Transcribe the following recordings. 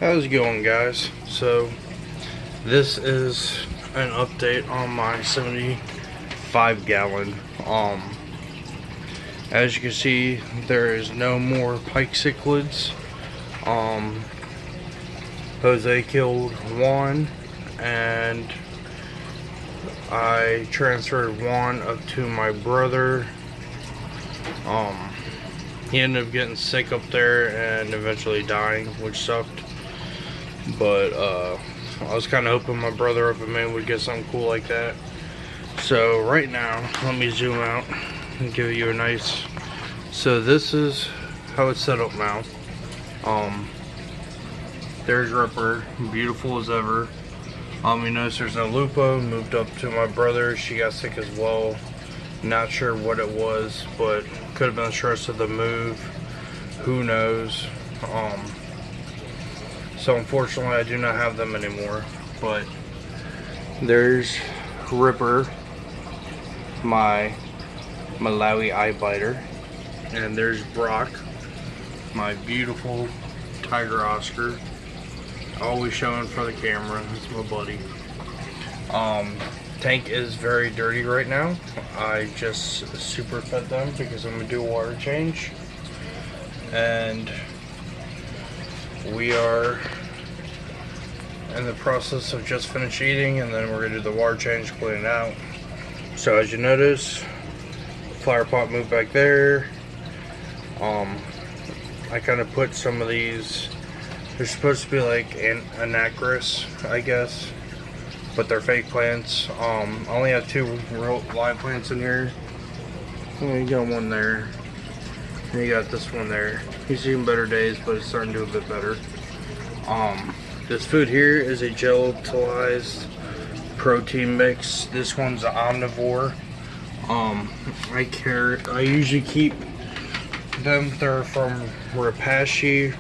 How's it going, guys? So this is an update on my 75-gallon. As you can see, there is no more pike cichlids. Jose killed one, and I transferred one up to my brother. He ended up getting sick up there and eventually dying, which sucked. But I was kind of hoping my brother up in Maine would get something cool like that. So right now, let me zoom out and give you a nice. So this is how it's set up now. There's Ripper, beautiful as ever. You notice there's no Lupo. Moved up to my brother. She got sick as well. Not sure what it was, but could have been stress of the move. Who knows? So unfortunately, I do not have them anymore. But there's Ripper, my Malawi eye biter, and there's Brock, my beautiful tiger Oscar. Always showing for the camera. That's my buddy. Tank is very dirty right now. I just super fed them because I'm gonna do a water change, and we are in the process of just finished eating, and then we're gonna do the water change, clean it out. So as you notice, flower pot moved back there. I kind of put some of these. They're supposed to be like anacris, I guess, but they're fake plants. I only have two real live plants in here. You got one there, and you got this one there. He's seen better days, but it's starting to do a bit better. This food here is a gelatilized protein mix. This one's an omnivore. I usually keep them. They're from Rapashi.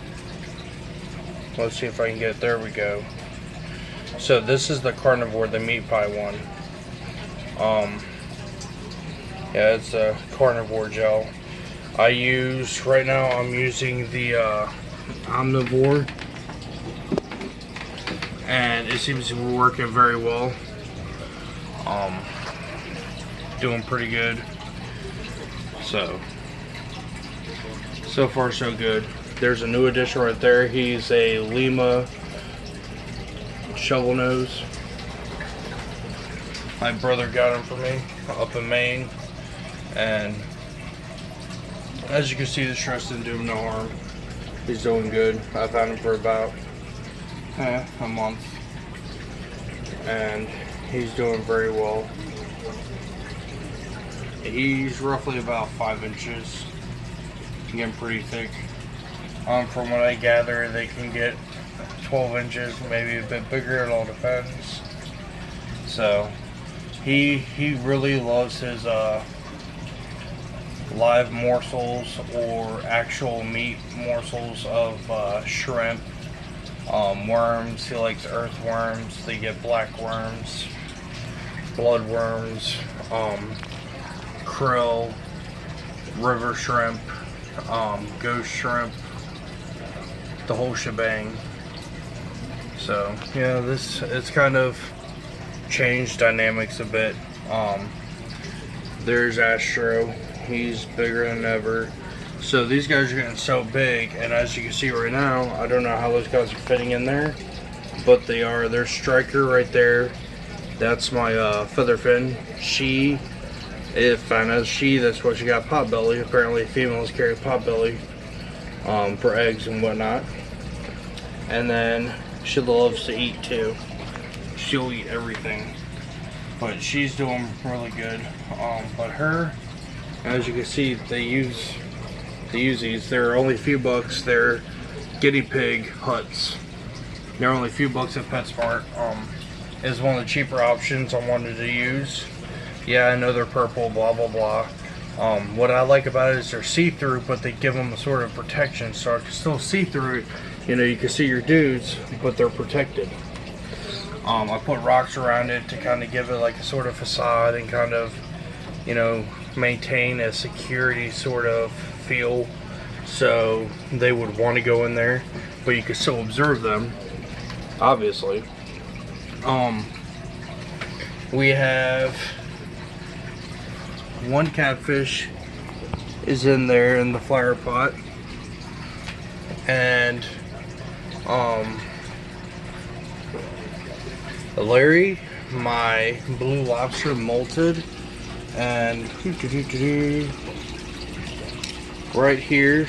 Let's see if I can get it. There we go. So this is the carnivore, the meat pie one. Yeah, it's a carnivore gel. Right now I'm using the omnivore, and it seems to be working very well. Doing pretty good. So far so good. There's a new addition right there. He's a Lima shovel nose. My brother got him for me up in Maine, and as you can see, the stress didn't do him no harm. He's doing good. I've had him for about a month, and he's doing very well. He's roughly about 5 inches, getting pretty thick. From what I gather, they can get 12 inches, maybe a bit bigger. It all depends. So he really loves his live morsels or actual meat morsels of shrimp, worms. He likes earthworms. They get black worms, blood worms, krill, river shrimp, ghost shrimp, the whole shebang. So yeah, it's kind of changed dynamics a bit. There's Astro. He's bigger than ever. So these guys are getting so big, and as you can see right now, I don't know how those guys are fitting in there, but they are. There's Striker right there. That's my featherfin. If I know that's what she got, potbelly. Apparently females carry potbelly for eggs and whatnot. And then she loves to eat too. She'll eat everything, but she's doing really good. But her, as you can see, they use these. They're only a few bucks. They're guinea pig huts. They're only a few bucks at PetSmart. Is one of the cheaper options I wanted to use. Yeah, I know they're purple, blah blah blah. What I like about it is they're see-through, but they give them a sort of protection, so I can still see through it. You know, you can see your dudes, but they're protected. I put rocks around it to kind of give it like a sort of facade and kind of, you know, maintain a security sort of feel, so they would want to go in there. but you can still observe them, obviously. We have one catfish is in there in the flower pot, and Larry, my blue lobster, molted, and right here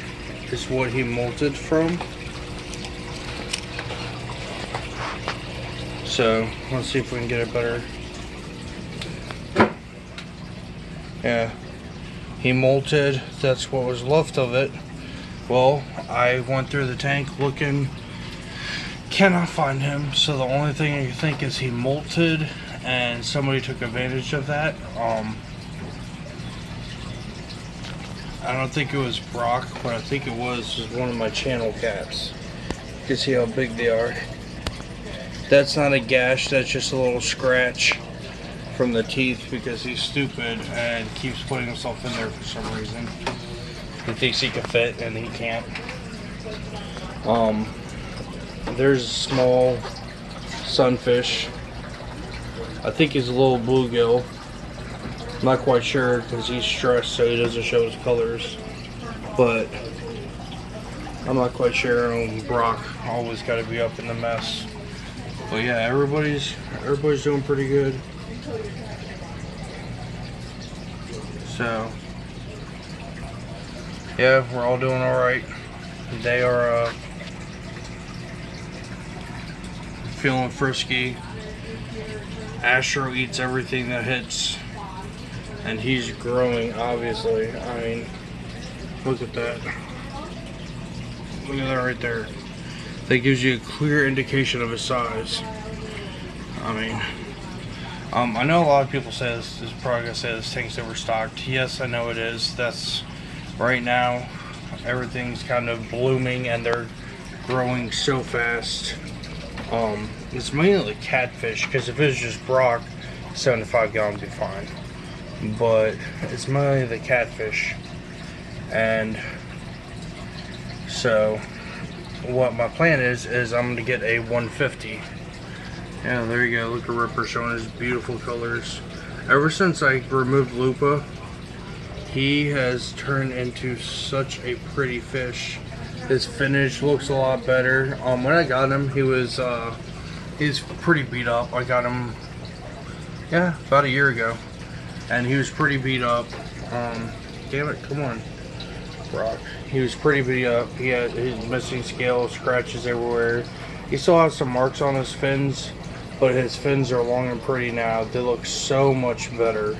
is what he molted from. So let's see if we can get it better. Yeah, he molted. That's what was left of it. Well, I went through the tank looking, cannot find him. So the only thing I think is he molted and somebody took advantage of that. I don't think it was Brock, but I think it was one of my channel cats. You can see how big they are. That's not a gash, that's just a little scratch from the teeth because he's stupid and keeps putting himself in there for some reason. He thinks he can fit and he can't. There's a small sunfish. I think he's a little bluegill. I'm not quite sure because he's stressed so he doesn't show his colors. But I'm not quite sure. Brock always got to be up in the mess. But yeah, everybody's doing pretty good. So yeah, we're all doing all right. They are feeling frisky. Astro eats everything that hits, and he's growing. Obviously, I mean, look at that. Look at that right there. That gives you a clear indication of his size. I mean, I know a lot of people say this is probably gonna say this tank's overstocked. Yes, I know it is. That's right now. Everything's kind of blooming and they're growing so fast. It's mainly catfish because if it was just Brock, 75 gallons would be fine. But it's mainly the catfish, and so what my plan is I'm gonna get a 150. Yeah, there you go. Look at Ripper showing his beautiful colors. Ever since I removed Lupa, he has turned into such a pretty fish. His finish looks a lot better. When I got him, he's pretty beat up. I got him, yeah, about a year ago, and he was pretty beat up. Damn it, come on, Brock. He was pretty beat up. He had his missing scales, scratches everywhere. He still has some marks on his fins, but his fins are long and pretty now. They look so much better.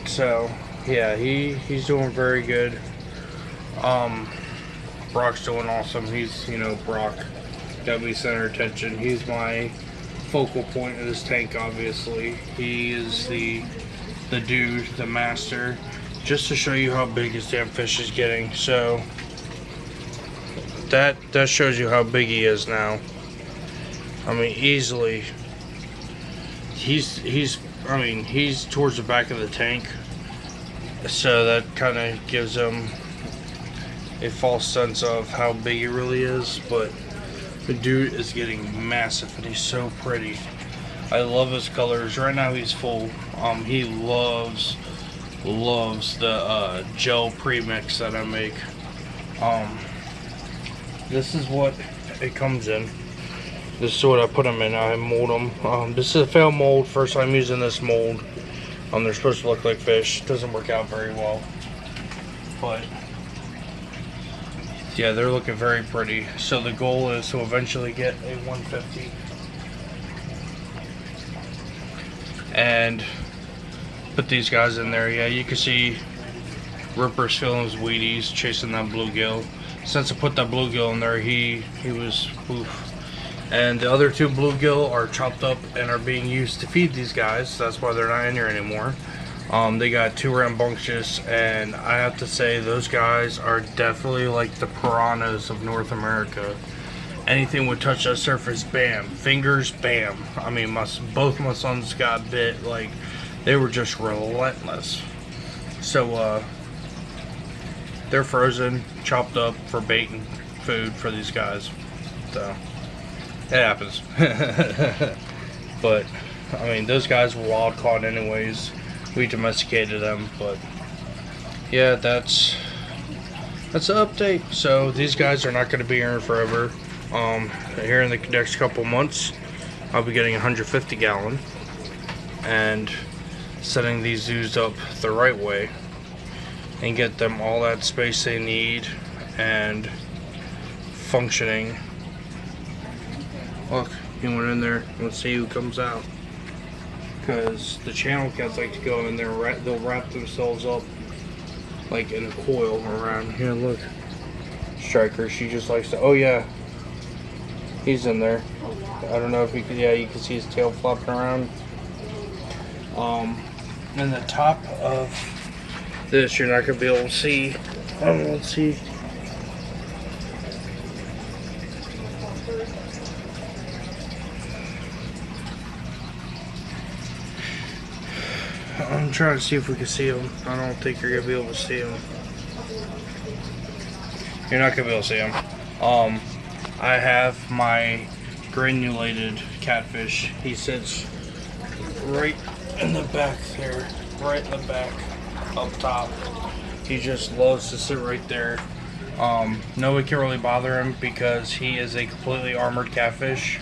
So yeah, he's doing very good. Brock's doing awesome. He's, you know, Brock got me center attention. He's my focal point of this tank, obviously. He is the dude, the master. Just to show you how big his damn fish is getting. So that shows you how big he is now. I mean, easily. He's towards the back of the tank. So that kind of gives him a false sense of how big he really is, but the dude is getting massive and he's so pretty. I love his colors. Right now he's full. He loves the gel premix that I make. This is what it comes in. This is what I put them in. I mold them. This is a failed mold. First time using this mold. They're supposed to look like fish. Doesn't work out very well, but yeah, they're looking very pretty. So the goal is to eventually get a 150 and put these guys in there. Yeah, you can see Ripper's feeling his Wheaties, chasing that bluegill. Since I put that bluegill in there, he was oof. And the other two bluegill are chopped up and are being used to feed these guys. That's why they're not in here anymore. They got two rambunctious, and I have to say those guys are definitely like the piranhas of North America. Anything would touch that surface, bam. Fingers, bam. I mean, both my sons got bit. Like, they were just relentless. So they're frozen, chopped up for bait and food for these guys. So it happens. But I mean, those guys were wild caught anyways. We domesticated them, but yeah, that's the update. So these guys are not going to be here forever. Here in the next couple months, I'll be getting a 150 gallon and setting these zoos up the right way and get them all that space they need and functioning. Look, he went in there. Let's see who comes out. Because the channel cats like to go in there, they'll wrap themselves up like in a coil around here. Look, Striker, she just likes to. Oh yeah, he's in there. I don't know if you can. Yeah, you can see his tail flopping around. And the top of this, you're not gonna be able to see. Let's see. I'm trying to see if we can see them. I don't think you're gonna be able to see them. You're not gonna be able to see them. I have my granulated catfish. He sits right in the back there, right in the back, up top. He just loves to sit right there. Nobody can really bother him because he is a completely armored catfish.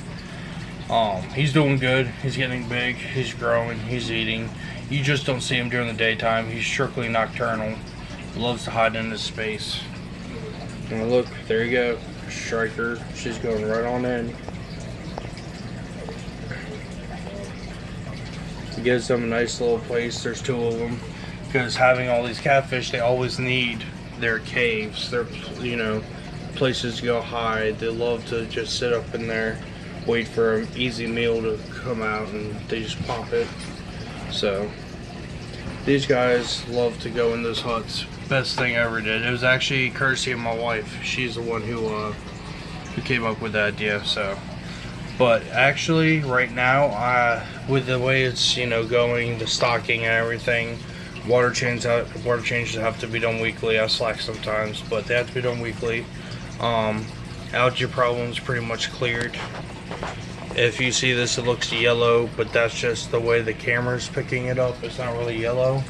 He's doing good. He's getting big. He's growing. He's eating. You just don't see him during the daytime. He's strictly nocturnal. Loves to hide in his space. And look, there you go. Striker. She's going right on in. Gives them a nice little place. There's two of them. Because having all these catfish, they always need their caves. Their, places to go hide. They love to just sit up in there, wait for an easy meal to come out, and they just pop it. So these guys love to go in those huts. Best thing I ever did. It was actually courtesy of my wife. She's the one who came up with the idea. So, but actually, right now, with the way it's going, the stocking and everything, water changes have to be done weekly. I slack sometimes, but they have to be done weekly. Algae problems pretty much cleared. If you see this, it looks yellow, but that's just the way the camera's picking it up. It's not really yellow.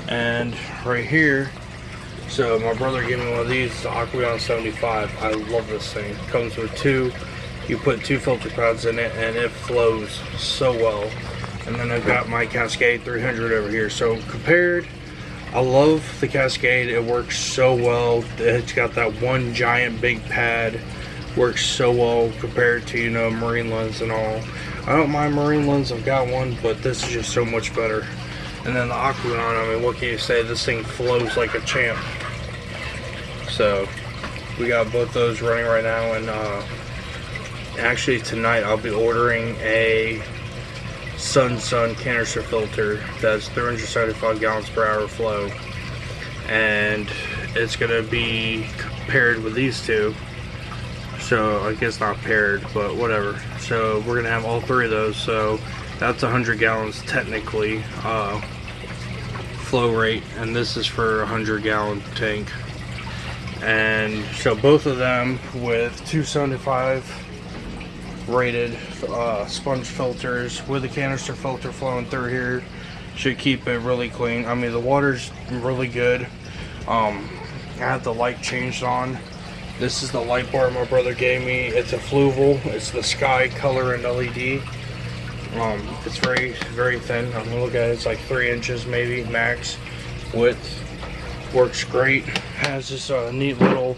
And right here, so my brother gave me one of these, the Aqueon 75. I love this thing. It comes with two. You put 2 filter pads in it, and it flows so well. And then I've got my Cascade 300 over here. So compared, I love the Cascade. It works so well. It's got that one giant big pad. Works so well compared to marine lens and all. I don't mind marine lens, I've got one, but this is just so much better. And then the Aqueon, I mean, what can you say? This thing flows like a champ. So we got both those running right now, and actually tonight I'll be ordering a Sun canister filter that's 375 gallons per hour flow, and it's gonna be paired with these two. So I guess not paired, but whatever. So we're gonna have all 3 of those. So that's 100 gallons technically flow rate, and this is for a 100-gallon tank. And so both of them with 275 rated sponge filters with a canister filter flowing through here should keep it really clean. I mean, the water's really good. I had the light changed on. This is the light bar my brother gave me. It's a Fluval. It's the Sky Color and LED. It's very, very thin. I'm gonna look at it. It's like 3 inches maybe max width. Works great. Has this neat little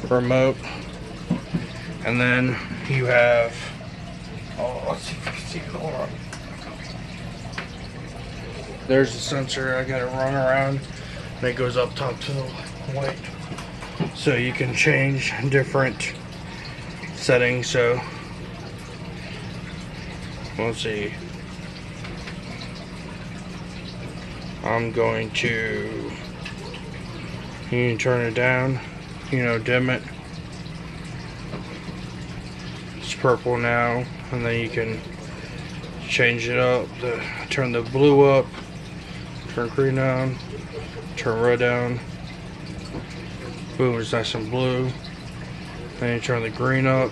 remote. And then you have, let's see if you can see. Hold on. There's the sensor. I got it run around, and it goes up top to the light. So you can change different settings. So let's see. I'm going to, you can turn it down, dim it. It's purple now, and then you can change it up. Turn the blue up, turn green down, turn red down. Boom, it's nice and blue. Then you turn the green up.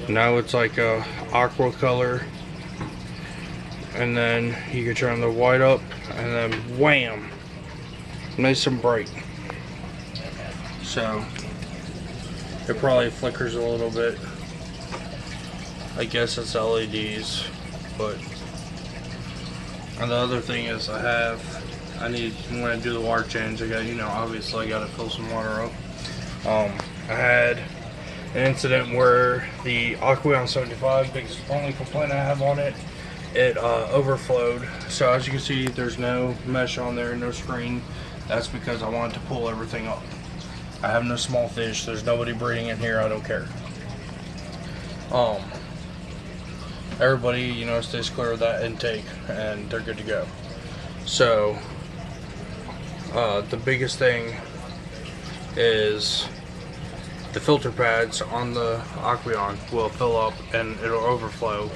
Now it's like a aqua color. And then you can turn the white up, and then wham, nice and bright. So it probably flickers a little bit. I guess it's LEDs, but. And the other thing is when I do the water change, I got, obviously I got to fill some water up. I had an incident where the Aqueon 75, biggest only complaint I have on it, it overflowed. So as you can see, there's no mesh on there, no screen. That's because I wanted to pull everything up. I have no small fish. There's nobody breeding in here. I don't care. Everybody, stays clear of that intake, and they're good to go. So the biggest thing is the filter pads on the Aqueon will fill up and it'll overflow.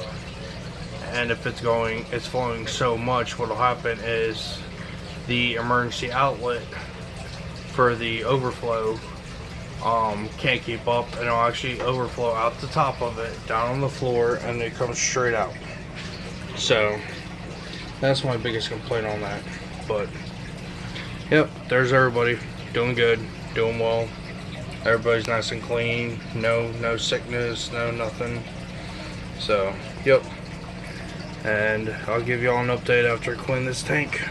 And if it's flowing so much, what'll happen is the emergency outlet for the overflow can't keep up, and it'll actually overflow out the top of it, down on the floor, and it comes straight out. So that's my biggest complaint on that. But yep, there's everybody doing good, doing well. Everybody's nice and clean, no sickness, no nothing. So yep, and I'll give y'all an update after I clean this tank.